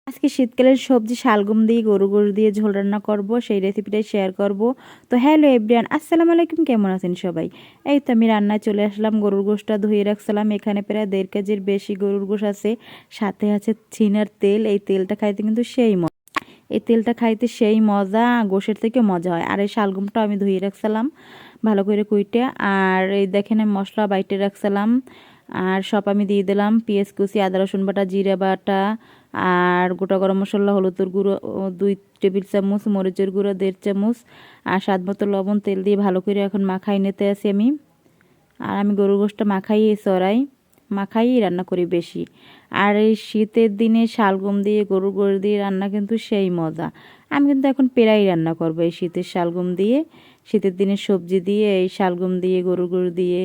আজকে শীতকালের সবজি শালগম দিয়ে গরু দিয়ে ঝোল রান্না করব, সেই রেসিপিটাই শেয়ার করব। তো হ্যালো এভরিওয়ান, আসসালামু আলাইকুম, কেমন আছেন সবাই? এই তো আমি রান্নায় চলে আসলাম। গরুর গোশটা ধুয়ে রাখছিলাম, এখানে প্রায় 1.5 কেজির বেশি গরুর গোশ আছে, সাথে আছে ছিনার তেল। এই তেলটা খাইতে কিন্তু সেই মজা, এই তেলটা খাইতে সেই মজা, গোশের থেকে মজা হয়। আর এই শালগমটা আমি ধুয়ে রাখছিলাম ভালো করে কুইটে। আর এই দেখেন আমি মশলা বাইটে রাখছিলাম, আর সব আমি দিয়ে দিলাম, পেঁয়াজ কুচি, আদা রসুন বাটা, জিরা বাটা, আর গোটা গরম মশলা, হলুদের গুঁড়ো 2 টেবিল চামচ, মরিচের গুঁড়ো 1.5 চামচ, আর স্বাদ মতো লবণ, তেল দিয়ে ভালো করে এখন মাখাই নিতে আসি আমি। আর আমি গরুর গোশটা মাখাই রান্না করি বেশি। আর এই শীতের দিনে শালগম দিয়ে গরুর গোশ দিয়ে রান্না কিন্তু সেই মজা। আমি কিন্তু এখন প্রায়ই রান্না করবো এই শীতের শালগম দিয়ে, শীতের দিনে সবজি দিয়ে, এই শালগম দিয়ে, গরুর গোশ দিয়ে,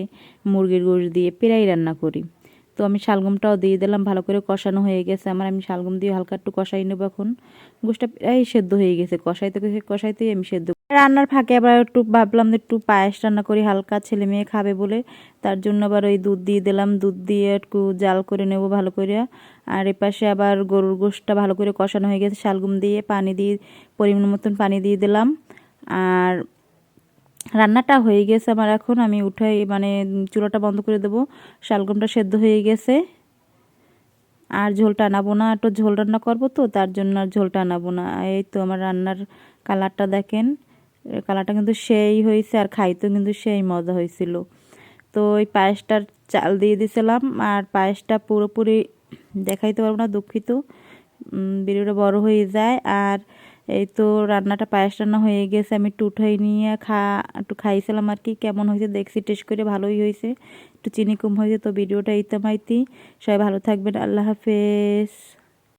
মুরগির গোশ দিয়ে প্রায়ই রান্না করি। তো আমি শালগমটাও দিয়ে দিলাম, ভালো করে কষানো হয়ে গেছে আমার। আমি শালগম দিয়ে হালকা একটু কষাই নেব এখন। গোশটা প্রায় সেদ্ধ হয়ে গেছে, কষাইতেই আমি সেদ্ধ। রান্নার ফাঁকে আবার একটু ভাবলাম যে একটু পায়েস রান্না করি, হালকা ছেলে মেয়ে খাবে বলে। তার জন্য আবার ওই দুধ দিয়ে দিলাম, দুধ দিয়ে একটু জাল করে নেব ভালো করে। আর এপাশে আবার গরুর গোশটা ভালো করে কষানো হয়ে গেছে, শালগম দিয়ে পানি দিয়ে পরিমাণ মতন পানি দিয়ে দিলাম। আর রান্নাটা হয়ে গেছে আমার। এখন আমি উঠাই, মানে চুলাটা বন্ধ করে দেবো। শালগমটা সেদ্ধ হয়ে গেছে, আর ঝোলটা আনাবো না, একটু ঝোল রান্না করবো তো তার জন্য আর ঝোলটা আনাবো না। এই তো আমার রান্নার কালারটা দেখেন, কালারটা কিন্তু সেই হয়েছে, আর খাইতেও কিন্তু সেই মজা হয়েছিল। তো ওই পায়েসটার চাল দিয়ে দিয়েছিলাম, আর পায়েসটা পুরোপুরি দেখাইতে পারবো না, দুঃখিত, ভিডিওটা বড় হয়ে যায়। আর এই তো রান্নাটা, পায়েস রান্না হয়ে গেছে, আমি একটু উঠাই নিয়ে একটু খাইছিলাম আর কি। কেমন হয়েছে দেখছি, টেস্ট করে ভালোই হয়েছে, একটু চিনি কম হয়েছে। তো ভিডিওটা এই তো মাইতি, সবাই ভালো থাকবেন, আল্লাহ হাফেজ।